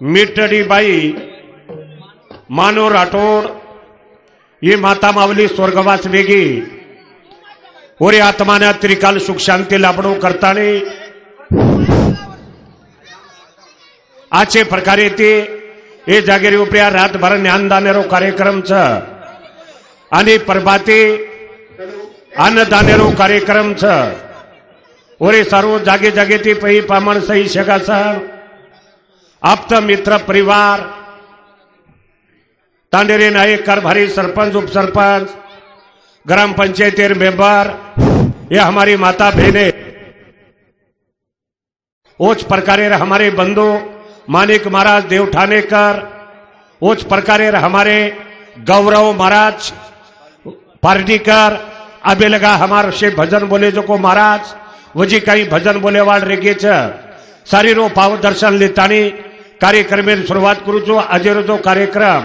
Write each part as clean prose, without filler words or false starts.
मिटडीबाई मानो राठोड ये माता मावली स्वर्गवास वेगी ओरे आत्माना त्रिकाल सुख शांती लाभणो करताने आचे प्रकारे ते हे जागेरी उपया रातभर ज्ञानदानेरो कार्यक्रम छ आणि प्रभाते अन्नदानेरो कार्यक्रम छ ओरे सर्व जागे जागे ते पै पामण सही शकासा आप्त मित्र परिवार तांडेरे नायक कारभारी सरपंच उपसरपंच ग्राम पंचायत मेंबर ये हमारी माता बहने उस प्रकारे हमारे बंधु मानिक महाराज देव ठानेकर उस प्रकारे हमारे गौरव महाराज पार्टीकर अभी लगा हमारे से भजन बोले जो को महाराज वजी काही भजन बोले वाल रेगे सारी रो पाव दर्शन लेतानी कार्यक्रम शुरुआत करू छो आज जो कार्यक्रम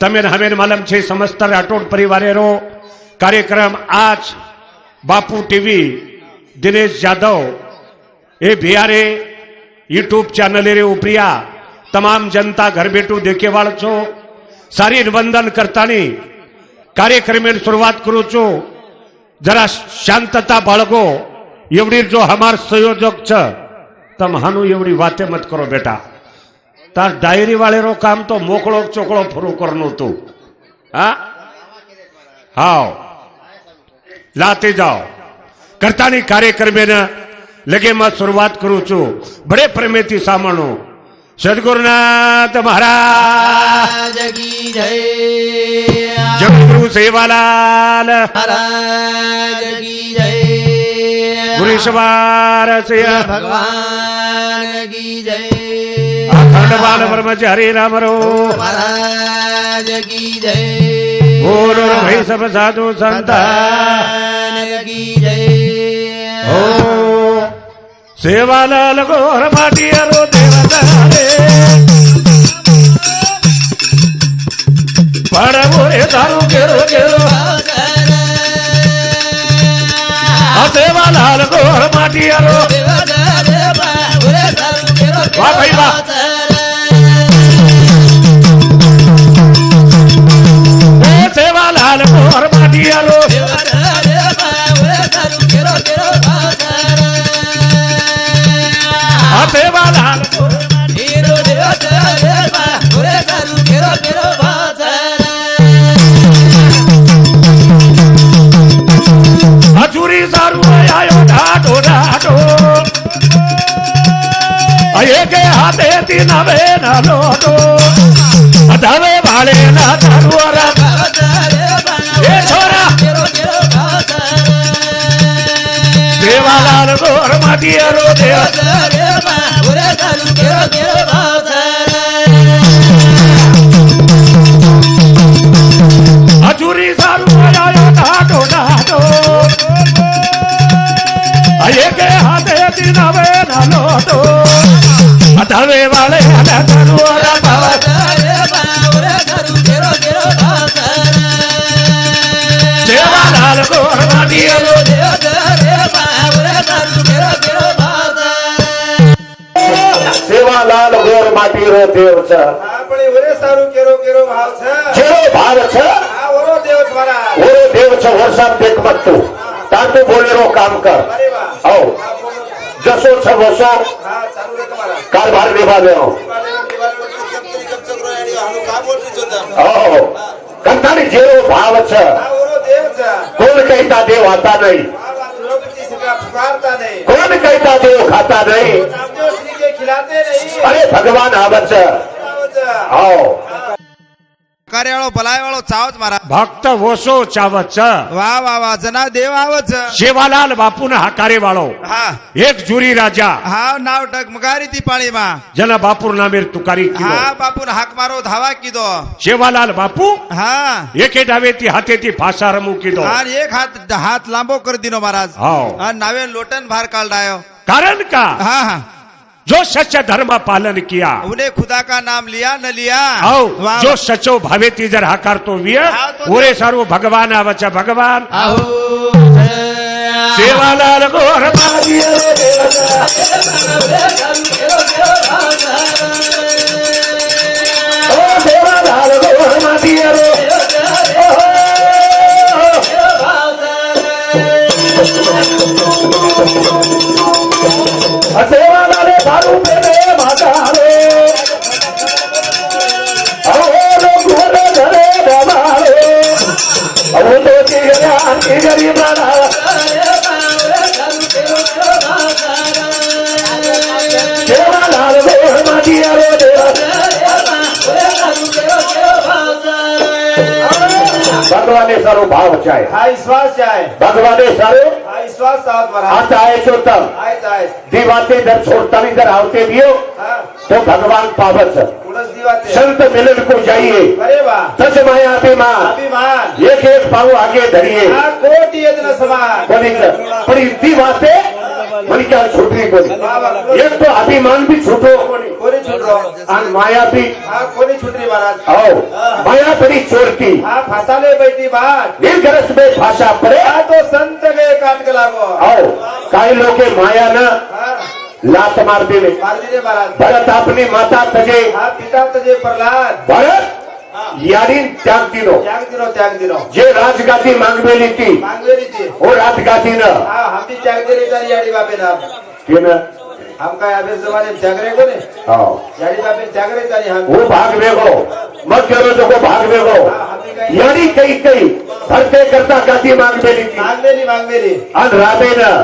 तमें हमें मालूम छे समस्त राठोड परिवारे रो कार्यक्रम आज बापू टीवी दिनेश जाधव ए बिहारे यूट्यूब चैनल रे उपरिया तमाम जनता घर बैठू देखे वाल छो सारी वंदन करतानी कार्यक्रम शुरुआत करू छो जरा शांतता बाळगो एवढी जो हमार संयोजक छ तम हानु एवढी वाते मत करो बेटा तार डायरी वाले रो काम तो मोकळो चोकळो फरू करनो तू हाओ लाते जाओ करतानी कार्यक्रम लगे मैं शुरुआत करू छू बड़े प्रेमेती सामणो सद्गुरुनाथ महाराज की जय जगद्गुरु सेवालाल महाराज की जय गुरुश्वार से भगवान की जय अखंड बाल ब्रह्मचारी राम रो महाराज की जय बोलो भाई सब साधु संतान की जय ओ सेवालाल गोर माटियारो देवता रे पड़बो रे दारू केरो केरो सेवालाल गोर माटियारो वाह भाई वाह सेवालाल गोर माटियारो सेवालाल हजूरी सारू आयो ढाढो ढाढो ये के हाथे तीन वे न लोटो धवे भाले न दारू ये छोरा सेवालाल गोर माटियारो हजूरी सारू आयो ढाढो ढाढो ये के हाथे तीन वे न लोटो धवे वाले सेवालाल गोर माटियारो सेवालाल गोर माटियारो देव छ આપણે ઓરે સારું કેરો કેરો ભાવ છે જેરો ભાવ છે આ ઓરો દેવ छ મારા ઓરો દેવ छ વર્ષા દેખ મત તું તાતો બોલેરો કામ કર आओ जसो छ वसो हां चालू रे तुम्हारा कारभार निभा देओ आओ कंतानी जेरो भाव छ आ ओरो देव छ कोण कहता देव आता नहीं कौन कहता देव खाता नहीं श्री के खिलाते नहीं अरे भगवान आवच आओ कार्याळो भलायवाळो चावत मारा भक्त वोसो चावत वाह वाह वाह जना देव आवच सेवालाल बापूना हाकारे वाळो हा एक जुरी राजा हा नाव डगमगारी ती पाळी मा जना बापूर नामेर तुकारी कीधो हा बापून हाक मारो धावा कीधो सेवालाल बापू हा एके डावे ती हाथे ती फासा रमू कीधो हा एक हात लांबो कर दिनो महाराज हाओ हा नावे लोटन भार काढायो कारण का हा हा जो सच्चा धर्म पालन किया उन्हें खुदा का नाम लिया न लिया आओ जो सचो भावे तीजर हाकार तो विया ओरे सारो भगवान आवचा भगवान सेवालाल गोर माटियारो सेवालाले दारू पेले म्हातारे अहो लोक घरे डबारे अहो तो ती गरीब राणा सेवालाल गोर मादिया रो देवा भगवाने सारो भाव चाहे हा विश्वास आहे भगवाने सारो हा विश्वास आहोत महाराज आता आहे चोतम आहेत आहेत दिवाते जर छोड़तानी जर आवते दियो हा तो भगवान पावत पुढंच दिवाते संत मिलन को जाइए अरे वा सच माया अभिमान अभिमान एक एक पाव आगे धरिए हा कोटी येत न समान बोली पर इतनी बातें बोली क्या छूटनी बोली एक तो अभिमान भी छूटो कोणी छुटलो और माया भी हा कोणी छुटली महाराज आओ माया बड़ी चोरती हा फासाले बैठी बात एक गरज में भाषा पड़े हा तो संत गे काट के लागो आओ काही लोग माया न हा लात मार दिले मार दिले महाराज भरत अपनी माता तजे हा पिता तजे प्रल्हाद भरत यारी त्याग दिलो त्याग दिनो जे राजगादी मागवेली ती मागवेली ती वो राजगादी न हा हम भी त्याग दिले तर याडी बापे ना तीन हम काय अभे जमाने में त्याग रे कोने आओ याडी बापे त्याग रे तारी हम वो भाग वेगो मत करो जो को भाग वेगो यारी कई कई भरते करता गादी मागवेली ती मागवेली अन रामे न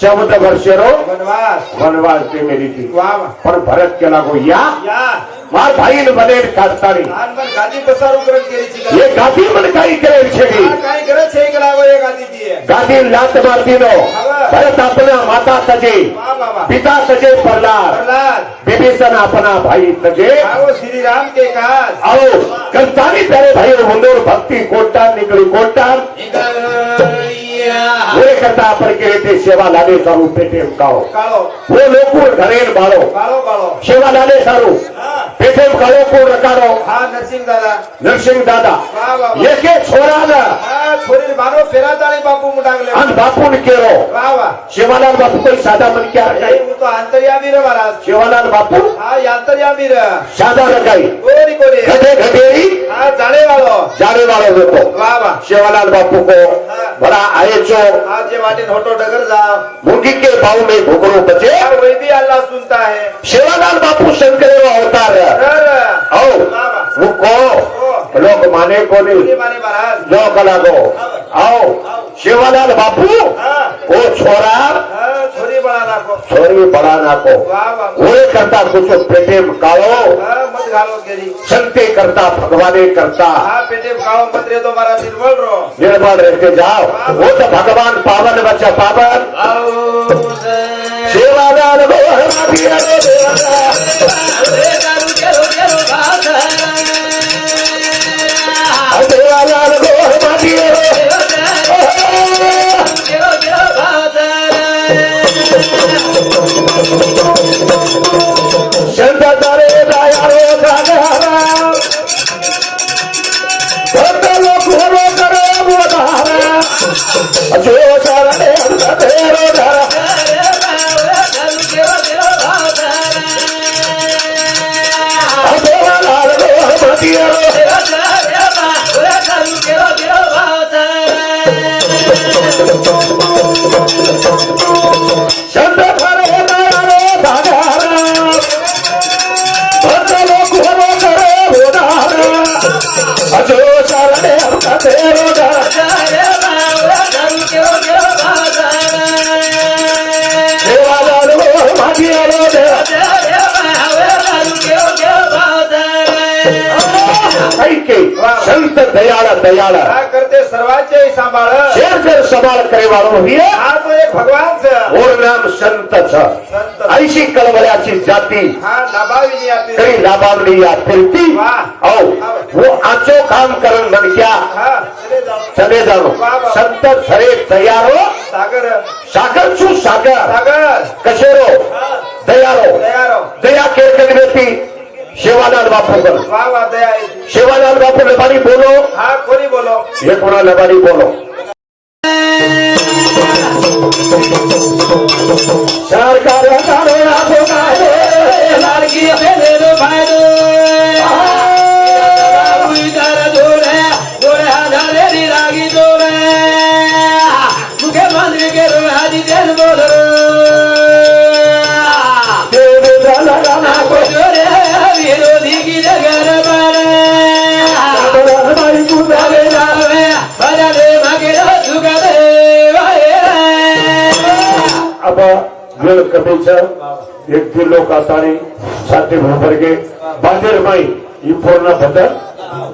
14 वर्षेरो वनवास वनवास ते मेली थी वाह वाह पण भरत केला गो या या मार भाई न बने काढतानी आन पण गादी पसारू करत गेली ची ये गादी मन काही करेल छेगी काय करत छे के लागो ये गादी ती गादी लात मारती नो भरत अपना माता तजे वाह वाह वाह पिता तजे प्रहलाद प्रल्हाद विभीषण अपना भाई तजे आओ श्री राम के काज आओ कंतानी तेरे भाई हुंदोर भक्ति कोटा निकली कोटा वे करता पर के ते सेवा लाले सारू पेटे काओ काळो वो लोकुर घरेन बाळो काळो काळो सेवा लाले सारू पेटे काळो को रकारो हा नरसिंह दादा नरसिंह दादा वाह वाह वाह. एके छोरा न हा छोरी मानो फेरा ताळी बापू मुडागले अन बापू ने केरो वाह वाह सेवालाल बापू कोई सादा मन क्या नहीं रखाई वो तो अंतर्यामी रे महाराज सेवालाल बापू हा अंतर्यामी रे सादा रखाई कोणी कोणी गधे गधेरी हा जाणे वालो जाने वाले लोगों वाह वाह सेवालाल बापू को बड़ा आए चो हा जे वाटे होटो डगर जा मुंगी के भाव में घुघरू बचे हा वही भी अल्लाह सुनता है सेवालाल बापू शंकर अवतार अरे आओ वाह वाह वो को लोग माने को कोणी नहीं माने महाराज जो कला को आओ सेवालाल बापू हा वो छोरा हा छोरी बळा राखो छोरी बड़ा ना को वाह वाह वो करता कुछ पेटे में कालो हा मत घालो गेली संते करता भगवाने करता हा पेटे काळो मत रे तो महाराज निर्मल रो निर्मल रहते जाओ वो तो भगवान पावन बच्चा पावन आओ सेवालाल गोहरा दिया रे सेवालाल गोहरा दिया रे संत तारे दया रो जागरा भक्त लोक हो करे बोधारा जो शरणे अंत तेरो धरा सेवालाल गोहरा दिया रे संत तारे दया रो जागरा भक्त लोक हो करे बोधारा जो शरणे अंत तेरो धरा सेवालाल गोहरा दिया रे के संत दयाला दयाला हा करते सर्वांचे सांभाळ शेर शेर सवाल करे वालों ही है हा तो एक भगवान से और नाम संत छ संत ऐसी कलवल्याची जाती हा लाभावी नहीं आती कई लाभावली या फिरती वाह. आओ वो आचो काम करन मन क्या हा चले जाओ चले जाओ वाह, वाह. संत खरे तयारो सागर सागर छू सागर सागर कशेरो हा दयारो दयारो दया के व्यक्ति सेवालाल बापू कर वाह वाह दया आहे. सेवालाल बापू लबाड़ी बोलो हा कोणी बोलो ये कोणा लबाड़ी बोलो सरकार लाड़की दे दो भाई दो 2000 लागी दो मुख्यमंत्री बोल देव झाला राणा विरोधी गिर घर बाई तुझावे अब वेळ कमीच एक दी लोक आसानी साथी भरगे बांधेर माई पूर्ण बदल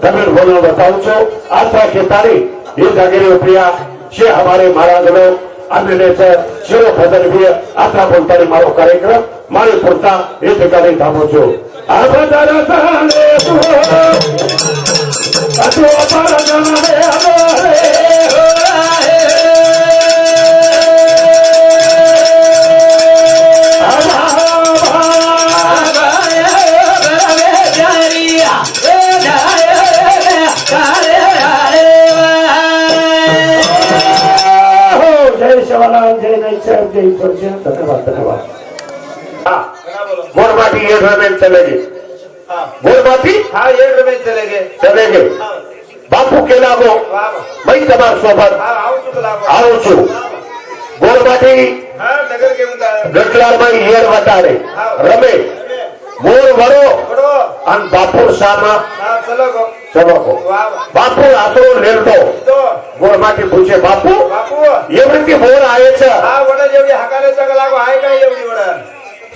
तमिल बोलना बताऊ छो आज की तारीख ये जागेरी प्रिया शे हमारे महाराज लोग अभिनेता शिरो बदल भी आता बोलता मारो कार्यक्रम मारे पुरता ये ठिकाणी थांबो छो जय शिवालाल जय नैचर जय ईश्वर धन्यवाद धन्यवाद मोरबाटी ये में चलेगी मोरबाटी हाँ ये में चलेंगे चलेंगे बापू के लागो मैं तमार सोबत हाँ आओ चुक लागो आऊ छू मोरबाटी हाँ नगर के मुताबिक गटलाल में येर बताड़े रमे मोर वरो बड़ो अन बापू सामा हाँ चलो गो चलो को वाह बापू आतो लेर दो तो मोरबाटी पूछे बापू बापू ये वृत्ती मोर आये छ हाँ वडा जेवढी हाकाले चक लागो आहे का एवढी वडा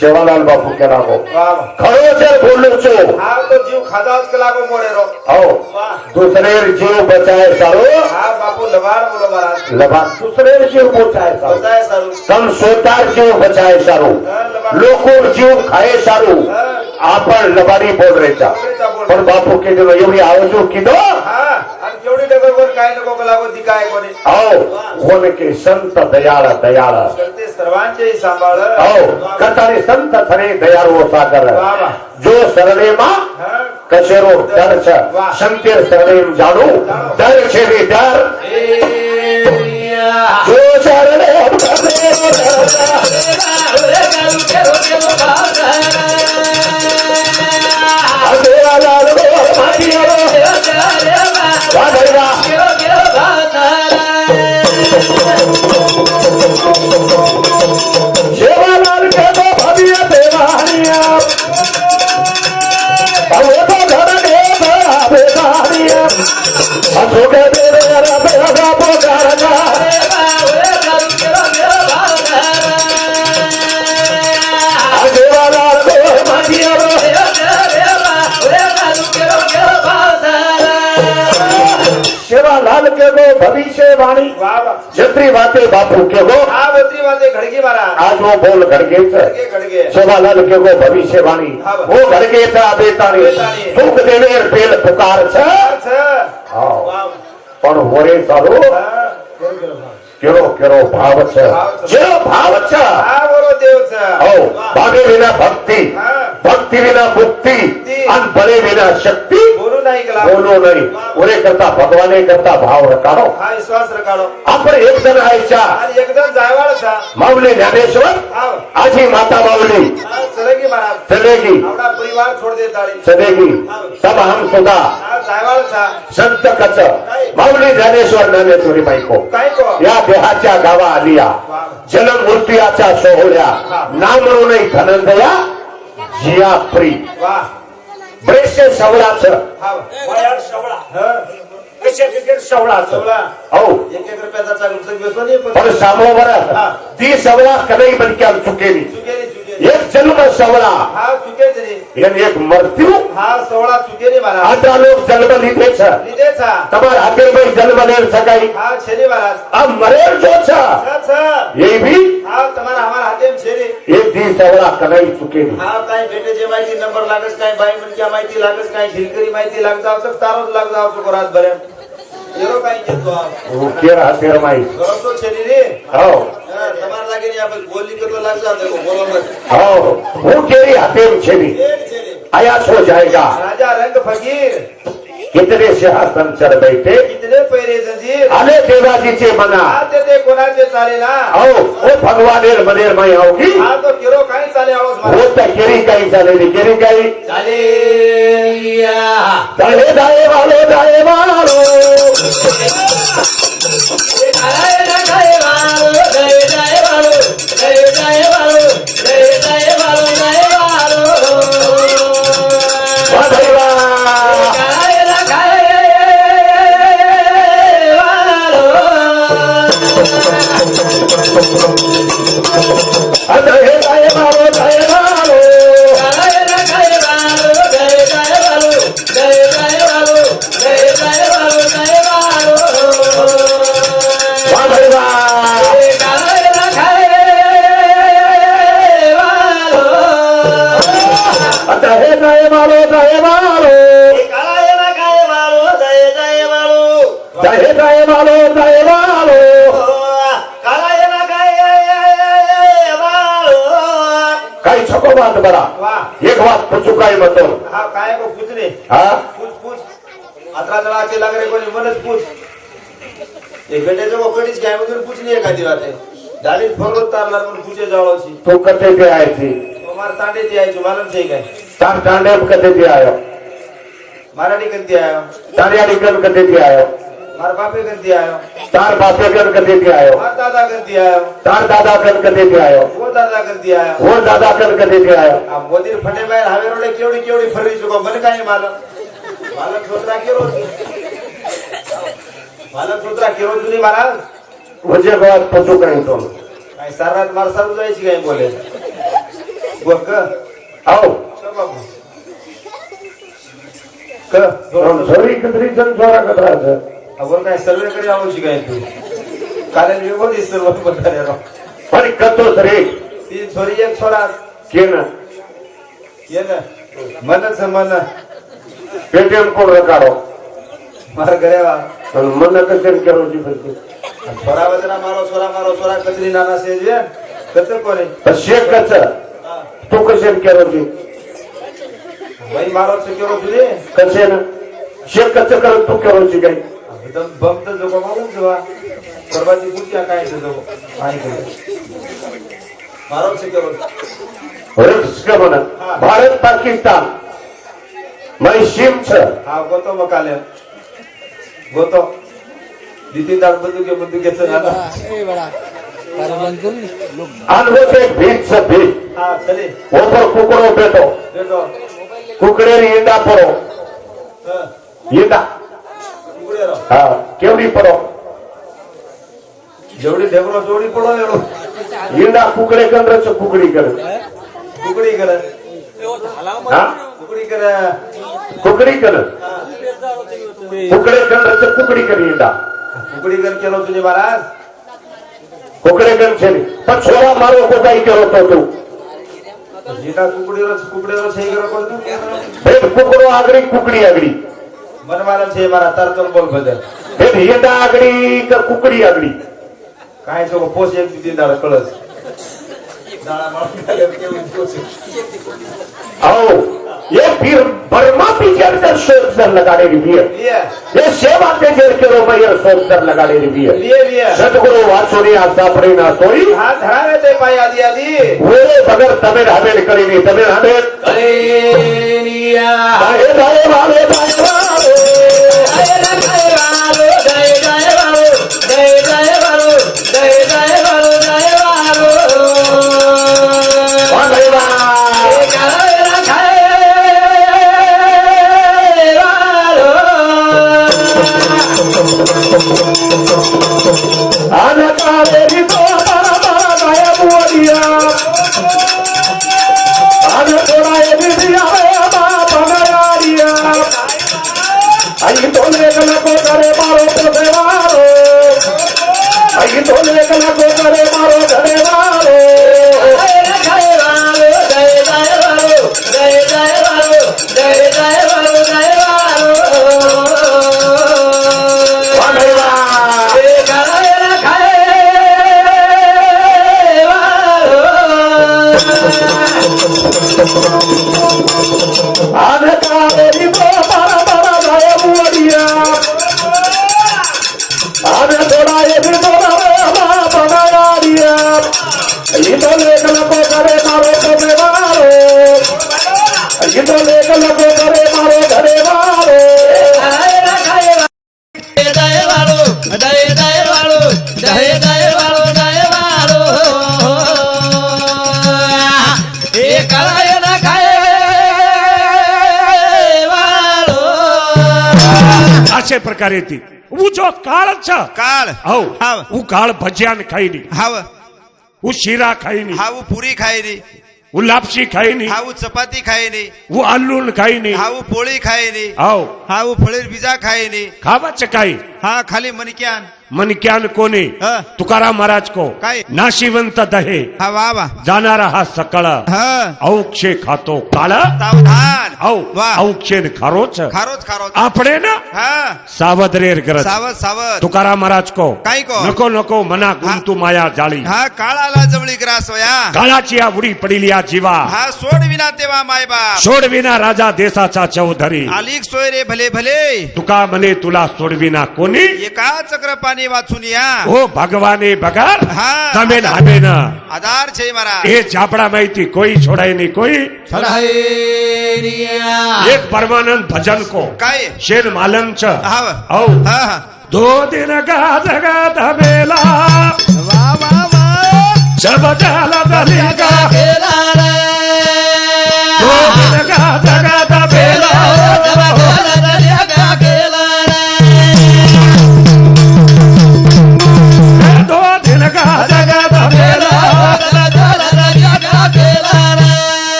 शिवालाल बापू के लागो वाह खरोचर बोलू छो हाँ तो जीव खादाच के लागो मोड़े रो आओ वाह दूसरे जीव बचाए सारो हाँ बापू लबाड़ बोलो महाराज लबा दूसरे जीव बचाए सारो बताए सारू तम सोतार जीव बचाए सारो लोको जीव खाए सारो आपण लबाडी बोल रेचा पण बापू के जो एवढी आवाजो कीधो हाँ आणि केवढी डगर वर काय नको का लागो दिकाय कोणी आओ कोण के संत दयाळ दयाळ करते सर्वांचे सांभाळ आओ कथाने संत थरे दयाळो सागर वाह वाह जो सरले मा हाँ कशेरो डर छ संतेर सरले जाणू डर छे रे डर जो सरले शिवालाल के दो भव्य देवानिया वो तो घर के बड़ा बेदानिया अशोक देव जरा बेदा पुकारना शिवालाल को माटिया शिवालाल के गो भविष्य वाणी वाह वाह जत्री बातें बापू के गो हाँ बत्री बातें घड़गी महाराज आज वो बोल घड़के घड़गे घड़गे शिवालाल के गो भविष्य वाणी वो घड़के था बेतानी सुख देने पेल पुकार छ अच्छा आओ वाह पण होरे सारो हाँ केरो केरो भाव छ जो भाव छ हाँ बोलो देव छ आओ भागे विना भक्ति हाँ भक्ति विना मुक्ति अन बले विना शक्ति बोलो नहीं कला बोलो नहीं उरे करता भगवाने करता भाव रखाडो हाँ विश्वास रखाडो आपण एक जण आयच्या आणि एकदम जायवाळ था माऊली ज्ञानेश्वर हाँ आजी माता माऊली हाँ चलेगी महाराज चलेगी अपना परिवार छोड़ दे तारी चलेगी तब हम सुधा हाँ जायवाळ था संत कच माऊली ज्ञानेश्वर ज्ञानेश्वरी बायको काय को या देहाच्या गावा आलिया वाह जन्म मृत्यूच्या सोहळ्या नाम नाही धनंजया जिया प्री वाह ब्रेशे सवळाच हाँ वयार सवळा हाँ कशा क्रिकेट सवळाच सवळा. हो 1 रुपयाचा चालू बेसो नाही पण सामोवर हा. ती सवळा कधी बनक्याल चुकेली चुकेली चुकेली एक जन्म सवळा हाँ चुके तरी आणि एक मृत्यू हाँ 16 चुकेली महाराज आता लोक जन्म લીધે છે લીધે છા તમાર આગળ જન્મ લેર સગાઈ हाँ छेली महाराज આ મરેલ જો છે अच्छा એ भी हाँ तुम्हारा हमारा हाथे में छेली एक दी सवळा कधी चुकेली हाँ काही भेटे जे माहिती नंबर लागस काही बाई मनक्या माहिती लागस काही झिलकरी माहिती लागता असं तारोच लागता असं रात भरे एरो काही घेतो હું કેરા તેર માઈ गरम तो छेली रे हो તમારા લાગે ને આપણે બોલી કરતો लागता देखो बोलो मत हो હું કેરી હાથે છેલી एक छेली आयास हो जाएगा राजा रंग फकीर कितने सिंहासन चढ़ बैठे कितने पैरे जंजीर आले देवाजीचे मना आते ते कोणाचे चाले ना आओ ओ भगवानेर मनेर माई आओगी हाँ तो किरो काही चाले आवाज वो मारा तो केरी काही चालेली केरी काही चाले दाए दाए वालो दाए वालो जाय वालो जाय वालो काला ये ना काय काही छको बात बरा वाह एक बात पूछू काय मतो हा काय को पूछने हा पूछ अतरा जरा आचे लग रहे कोणी मनच पूछ एक घंटे को कड़ीच काय मधून पूछनी एखादी बात है दाढ़ी फरोत तारला पण पूछे जावची तू कते ते आय थी हमार तांडे ती आई मालूम छे काय तार टांडे कते ते आयो मराठी कंती आयो तारियाड़ी कन कते ते आयो मार बापे कंती आयो तार बापे कन कते ते आयो मार दादा कंती आयो तार दादा कन कते ते आयो वो दादा कंती आयो वो दादा कन कते ते आयो आ मोदी फटे बाहेर हवेरोडे केवढी फररी चुको मन काय मालक सोत्रा केरो मालक सोत्रा केरो जुनी महाराज मुझे बात पूछू काय तो काय सारात मार सारू जायची काय बोले गोक आओ बाबू क हम छोरी कतरी जन छोरा कतरा है अवर काय सर्वे करे आवची काय तू काले विभोदी सर्व बंधारे रो पण कतो तरी ती छोरी एक छोरा केन ये ना मनच मन पेटीएम कोण रकाडो मार घरे वा मन कचन करो जी फिर छोरा वजना मारो छोरा कचरी नाना से जे कच कोने शेख कच तू कशन करो जी भाई मारो से केरो तुझे कसे ना शेख कच करो तू करो जी काय एकदम बम तर जो मालूम जवा परवाची पुढच्या काय ते जो काय करे मारो से केरो रिक्स का बना भारत पाकिस्तान मैं सीम छ हा गोतो मकाले गोतो दीदी दाल बंदुके ना अनवत एक भीत से भीत हा चले ऊपर कुकड़ो बैठो देखो कुकड़े ईंडा पड़ो ईंडा उगड़े रो हाँ केवड़ी पड़ो जेवढी ढेकरो जोडी पडो एवढो ईंडा कुकड़े कर रच कुकड़ी कर उगड़ी करे हाँ उगड़ी करे कुकड़ी कर कुकड़े कर रच कुकड़ी कर ईंडा उगड़ी कर केलो तुझे महाराज कुकड़े कर छे पण छोरा मारो को काही करो तो तू जीता कुकड़ी रो सही करो कोण तू भेट कुकड़ो आगड़ी कुकड़ी आगड़ी मन मालूम छे मारा तरतल बोल बदल भेट ईंडा आगड़ी का कुकड़ी आगड़ी काय तो पोस एक दिन दाळ कळस दाळा मारून खाले केवढी पोस आओ ये फिर बर्मा पिक्चर का सोच लगाने की भी है ये सेवा के जेल के रो में ये सोच लगाने की भी है लिए सतगुरु वाचोनी आशा पड़ी ना सोई हाथ धरावे ते पाय आदि वो बगर तमिल हमें करेंगे तमिल हमें करेनिया दाए दाए वाले दाए वाले जय जय वालो जय जय वालो जय जय वालो जय जय वालो जय वालो वाले वाले आना कालेरी तो बाबा गाया बुआलिया आना थोड़ा ये दिया बाबा गाया आई तो लेकर को करे मारो तो देवारो आई तो लेकर को करे मारो धरे वारो जय वालो जय जय वालो जय जय वालो जय जय वालो जय वालो वाले वाले आना कालेरी तो बाबा गाया बुआलिया आना थोड़ा ये बाबा गाया ये तो लेकर को करे मारो तो देवारो ये तो लेकर को करे मारो धरे वारो जय वालो जय जय वालो जय जय वालो जय वालो एक कराय ना खाय वालो अशा प्रकारे ती जो काळ काळ हो हाव. હું કાળ ભજીયા ને ખાઈ નહીં हाव હું શીરા ખાઈ નહીં हाव पुरी खाय नी હું લાપસી ખાઈ નહીં हाव चपाती खाय नी હું આલू ને ખાઈ નહીં हाव पोळी खाय नी આવ हाव फळीर बिजा खाय नी ખાવા ચકાઈ हा खाली मनक्यान मनक्यान कोणी हा. तुकाराम महाराज को काय? नाशिवंत दहे हा वा वा जाणारा हा सकळ हा औक्षे खातो काळ सावधान औ वा औक्षेन खारोच खारोच खारोच आपणे ना हा सावध रेर गरज सावध सावध तुकाराम महाराज को काय को? नको नको मना गुंतू माया जाळी हा काळाला जवळी ग्रास वया काळाची या उडी पडिली या जीवा हा सोड विना तेव्हा मायबाप सोडविना राजा देशाचा चौधरी आलिक सोय रे भले भले तुका म्हणे तुला सोडविना कोणी एका चक्र पाणी वाचून या हो भगवाने बगार हा. तमेन हमेन आधार छे मारा हे झापडा माहिती कोई छोड़ाई नहीं कोई एक परमानंद भजन को काय शेर मालम च हाव. औ हा हा दो दिन गाज गात बेला वा वा वा जब जाला दलिका दो दिन गाज गात बेला दो दिन गाज गात बेला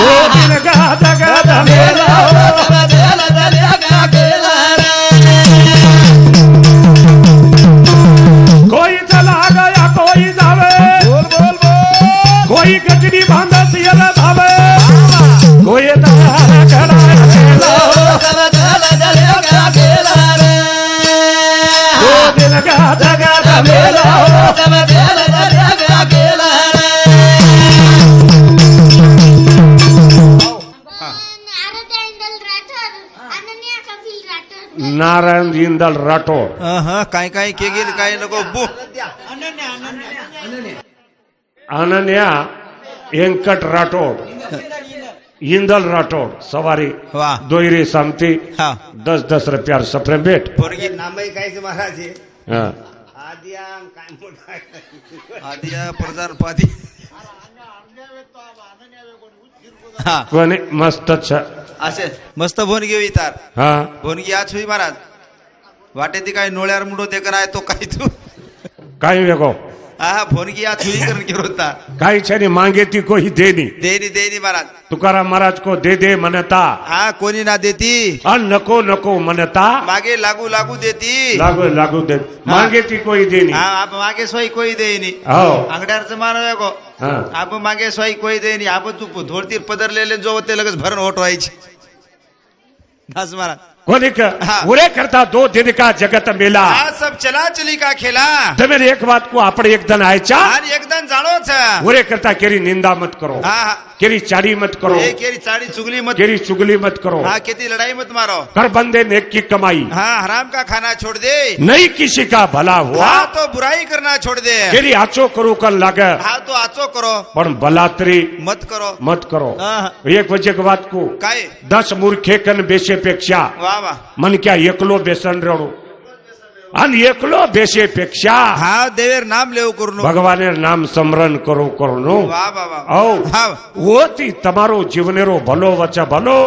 दो दिन गाज गात बेला कोई चला गया कोई जावे कोई गजरी बांधा सियल धावे कोई तारा कराया दो दिन गाज गात बेला नारायण जिंदल राठोड काय काय के गेल काय नको बु अनन्या व्यंकट राठोड इंदल राठोड सवारी वा दोयरे सांगते हा 10-10 रुपया सफरे भेट पोरगी नामही काय महाराज हे? हा. आदिया काय मोठा आदिया प्रधान पादी हा कोणी मस्त छ असे मस्त भोनगी होई तार हा भोनगी आज हुई महाराज वाटे ती काय नोळ्यावर मुडो ते कराय तो काय तू काही वेगो हा भोनगी आज हुई करण के होता काही छनी मांगे ती कोई देनी देनी देनी महाराज तुकाराम महाराज को दे दे मनता हा कोणी ना देती और नको नको मनता मागे लागू लागू देती लागू लागू दे मांगे ती कोई देनी हा आप मागे सोई कोई देनी हो अंगड्याचं मान वेगो हा आप मागे सोई कोई देनी आप तू धोळतीर पदरलेले जो ते लगेच भरण ओट व्हायची दास महाराज कोणी हाँ. उरे करता 2 दिन का जगत मेला हा सब चला चली का खेला तमें एक बात को आपण एक दिन आयचा आणि एकदम जाणोच उरे करता केरी निंदा मत करो हा हा केरी चाड़ी मत करो हे केरी चाडी चुगली मत केरी चुगली मत करो हा किती लढाई मत मारो कर बंदे नेक की कमाई हा हराम का खाना छोड़ दे नहीं किसी का भला हुआ हा तो बुराई करना छोड़ दे केरी आचो करू कर लाग हा तो आचो करो पण बलात्री मत करो मत करो हा एक वजे के बात को काय 10 मूर्खे कन बेशेपेक्षा वा वा मन क्या एकलो बेसन रडो आणि एकलो बेशेपेक्षा हा देवेर नाम लेव करू भगवाने नाम स्मरण करो करो नो वा वा वा औ हा ओती તમારો જીવનેરો ભલો વચ્ચે ભલો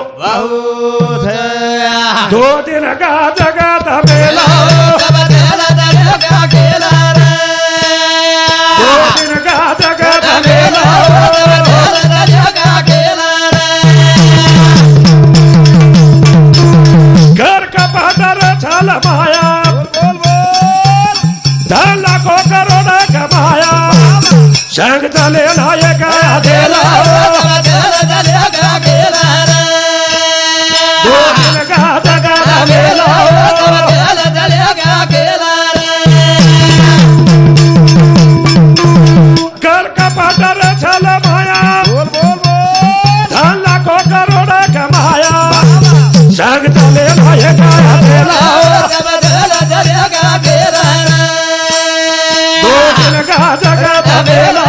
દો દિન ગાત ગાત મેલા દો દિન ગાત ગાત મેલા ઘર કપાટર છલ માયા ધન લાખો કરોડ કમાયા સંગ તલે લાયે ગયા દેલા દો દિન ગાત ગાત મેલા ઘર કપાટર છલ માયા ધન લાખો કરોડ કમાયા સંગ તલે લાયે ગયા દેલા दो दिन गात गात मेला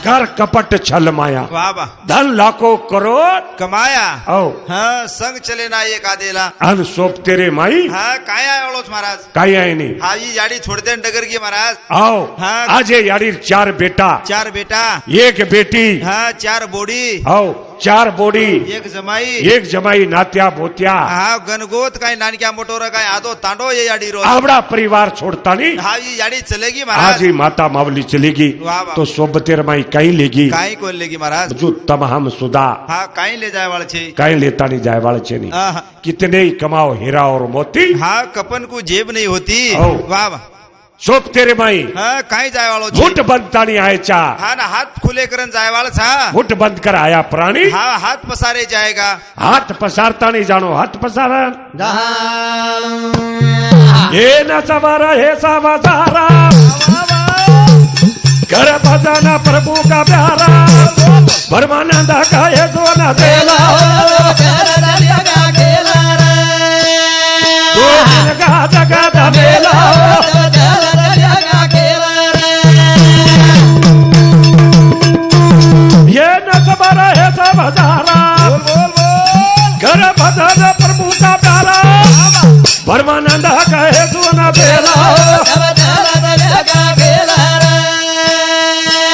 कर कपट छल माया वा वा धन लाखो करोड़ कमाया औ हा संग चले ना एक आदेला अन सोप तेरे माई हा काय आहे ओळोच महाराज काही आहे नाही हा ही याडी छोडते न डगर की महाराज आओ हाँ. आज ये याडीर 4 बेटा चार बेटा 1 बेटी हा चार बोडी आओ 4 बोडी एक जमाई एक जमाई नात्या भोत्या हा गणगोत काय नानक्या मोटोर काय आदो तांडो ये याडी रोज आवड़ा परिवार छोड़ता नहीं हा ये याडी चलेगी आज महाराज ही माता मावली चलेगी वाह, वाह। तो सोबतेर माई कहीं लेगी काई कोण लेगी महाराज जो तम हम सुदा हा काई ले जाय वाळ छे कहीं लेता नहीं जाए वाले छे नहीं आहा। कितने ही कमाओ हीरा और मोती हा कपन को जेब नहीं होती हो। वाह वाह सोप तेरे माई हा काई जाय वाळो छे मुठ बंदता नहीं आयचा हा ना हात खुले करन जाय वाळ छा मुठ बंद कर आया प्राणी हा हात पसारे जाएगा हाथ पसारता नहीं जानो हाथ पसारा ये न सवारा हे सवारा कर भजना प्रभु का प्यारा परमानंद का ये सोना देला दो दिन का जगत मेला ये न सवारा हे सवारा कर भजना प्रभु का प्यारा परमानंद का ये सोना देला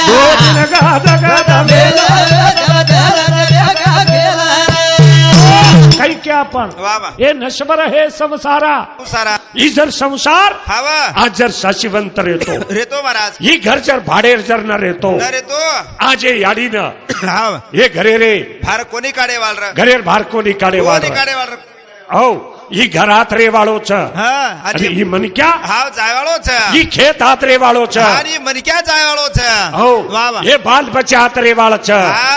दो दिन का जगत मेला कई क्या पण वाह वाह ये नश्वर है संसारा सारा इधर संसार हावा आज जर साशिवंत रेतो रेतो महाराज ही घर जर भाडेर जर न रेतो न रेतो आज ये याडी न हाव ये घरे रे फार कोणी काढे वाळ र घरेर भारको निकाडे कोणी वाळो काढे वाळ र औ ही घरात रे वाळो छ हा आणि आणि ही मन क्या हाव जाय वाळो छ ही खेत हात रे वाळो छ आणि मनक्या जाय वाळो छ औ वाह वाह ये बाल बच्चा हात रे वाळ छ हा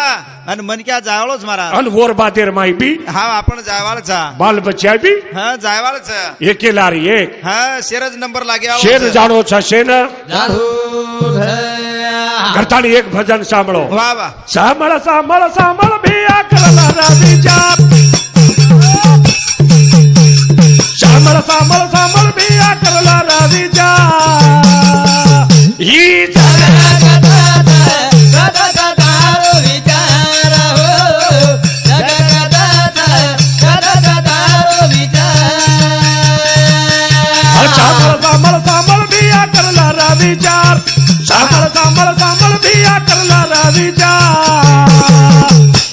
आणि मनक्या जाय वाळोच महाराज अन वोर बादेर माई बी हाव आपण जाय वाळ छ बाल बच्चा बी हा जाय वाळ छ एकेला रे एक हा शेरज नंबर लागे वाळो शेर छ. जाणो छ शेन करतानी एक भजन सांभळो वाह वाह सामळ सामळ सामळ भिया करला रावीचा सामळ सामळ सामळ भिया करला रावीचा ही सामळ सामळ सामळ भिया करला रावीचार सामळ सामळ सामळ भिया करला रावीचार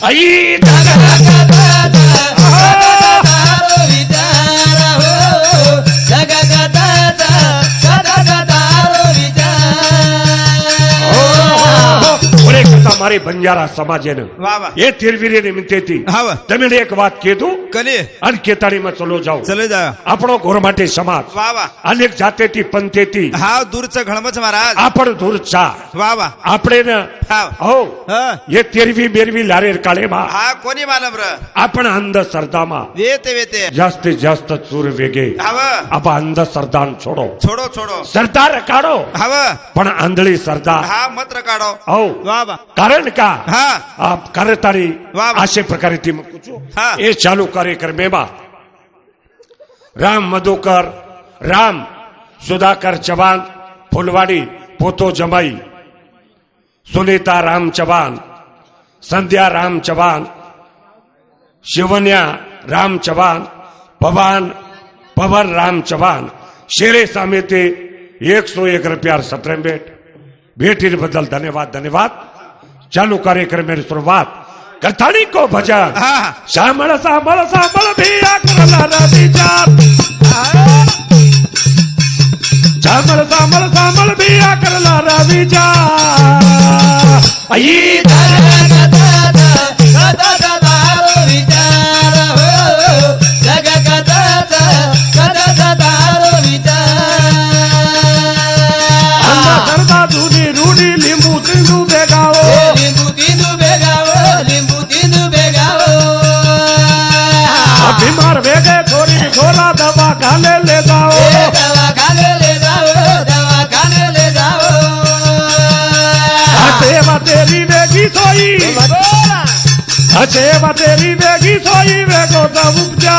आई મારી બંજારા સમાજે વાહ વાહ એ તીરવીરી નિમિત્તેથી હા વાહ. તમે એક વાત કીધું કલી અને કેતાળીમાં ચલો જાઓ ચલે જા આપણો ગોરમાટી સમાજ વાહ વાહ અનેક જાતેથી પંથેથી हाव दूरच घळमच महाराज आपण दूरचा वाह वाह આપણે ને हाव हो हा એ તેરવી બેરવી લારેર કાળેમાં हा कोणी मालम र आपण अंधश्रद्धाમાં वेते वेते जास्तीत जास्त चूर वेगे हाव आपण अंधश्रद्धा छोडो छोडो छोडो श्रद्धा रकाडो हाव पण आंधळी श्रद्धा हा मत काढो हो वाह वाह कारण का हा आप करतारी वाह, वाह. अशे प्रकारे ती मुकुचो हा. એ ચાલુ કાર્યક્રમેમાં રામ મધુકર રામ સુધાકર ચવાન ફૂલવાડી પોતો જમાઈ સુનીતા રામ ચવાન સંધ્યા રામ ચવાન શિવન્યા રામ ચવાન પવન રામ ચવાન શેરે સામે તે 101 રૂપિયા સત્રમ भेटी बदल धन्यवाद धन्यवाद चालू कार्यक्रम में शुरुआत कथानी को भजन हा श्यामल श्यामल श्यामल भिया करला रविचार श्यामल श्यामल श्यामल भिया करला रविचार आई करता दूनी रूडी लिंबू तिंदू बेगाओ बीमार वेगे थोड़ी थोड़ा दवा खाने ले जाओ सेवा तेरी वेगी सोई सेवा तेरी वेगी सोई वेगो तब उपजा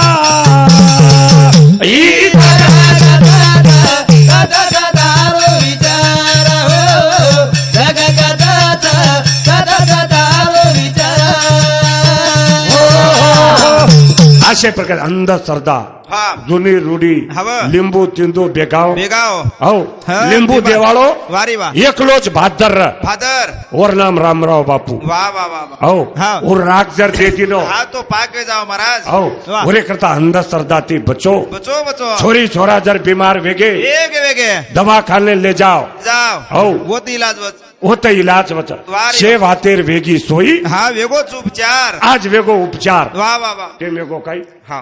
अशा प्रकारे अंधश्रद्धा हा जुनी रूढी हवं. लिंबू तिंदू बेगाव बेगाव हो हा, लिंबू ते बा- देवाळो वारी वा एकलोच भादर फादर और नाम रामराव बापू वा वा वा वा. हो हा. और राग जर देती नो हा तो पाक जाओ महाराज हो वा. ओरे करता अंधश्रद्धा थी बचो बचो बचो छोरी छोरा जर बीमार वेगे वेगे वेगे दवाखाने ले जाओ जाओ हो. वो ती इलाज बच होत इलाज वच वारी. शे वातेर वेगी सोई हा वेगोच उपचार आज वेगो उपचार वा वा वा ते वेगो काही हा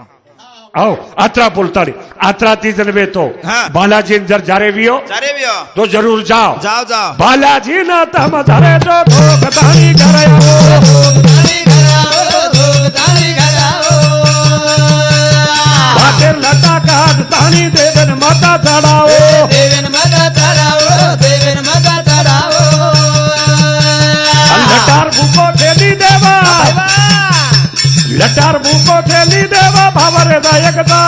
हो अत्रा बोलताडी अत्रा ती जन वेतो हाँ. बालाजी जर जारे वियो चारे भी हो तो जरूर जाओ जाओ जाओ बालाजी ना तम धरे तो धोखदारी करायो बातेर लता काट तानी देवन माता चढ़ाओ लटार भूको ठेली देवा लटार भूको ठेली देवा भावरे दायकता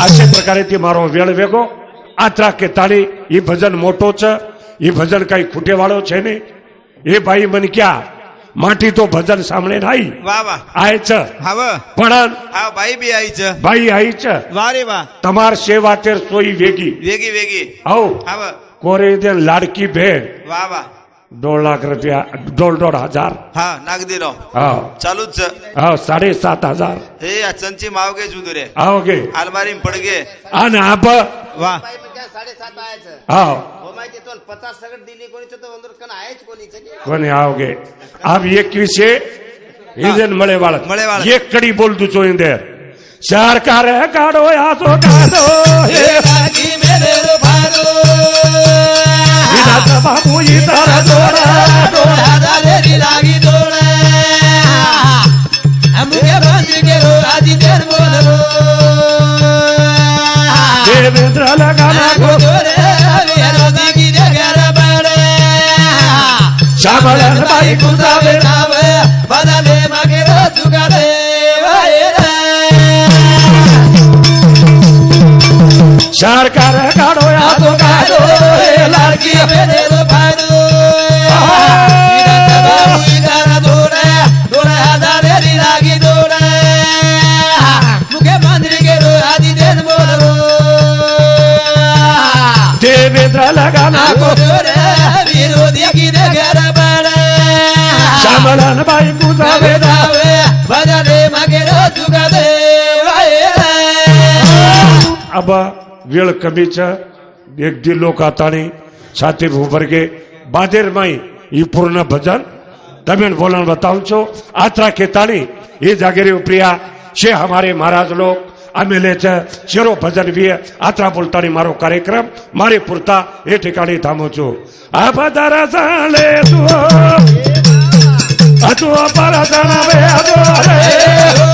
अशा प्रकारे ती मारो वेळ वेगो आत्रा के ताळी ही भजन मोठोच ही भजन काही खुटेवाळो छे ने हे बाई मन क्या माटी तो भजन सामने नाही वा वा आयच हव पण हा बाई बी आईच बाई आईच वा रे वा तमार सेवातेर सोई वेगी वेगी वेगी हो हव कोरे दे लाडकी भेण वा वा 2 लाख रुपया 2,500 हा नागदी नो हा चालूच हा 7,500 हे चंची मावगे जुदुरे आवगे अलमारी में पड़ गए आणि आब वाह 7.5 आयचं हा हो माहिती तो 50 सगळं दिली कोणीच तर वंदर कन आहेच कोणीच कोणी आवगे अब 21 इंजन मळेवाळ मळेवाळ. एक कडी बोल तू चो इंदेर सरकार काढो याचो काढो हे विधाता बाबू इतर जोडा देवेंद्र लगाना शाबळन बाई कुसावे सरकार काढो याचो काढो हे लाडकी देवेंद्र लगाना शाबळन बाई कुसावे अब वेळ कमीच एक दी लोक आताणी छाती भूभरगे बादेर माई ई पूर्ण भजन तमें बोलन बताऊं छो आत्रा के ताणी ये जागेरी प्रिया शे हमारे महाराज लोग आमेले शेरो भजन भी आत्रा बोलतानी मारो कार्यक्रम मारे पुरता हे ठिकाणी थांबू छो आबदार झाले तू अतो पर जणावे अदो रे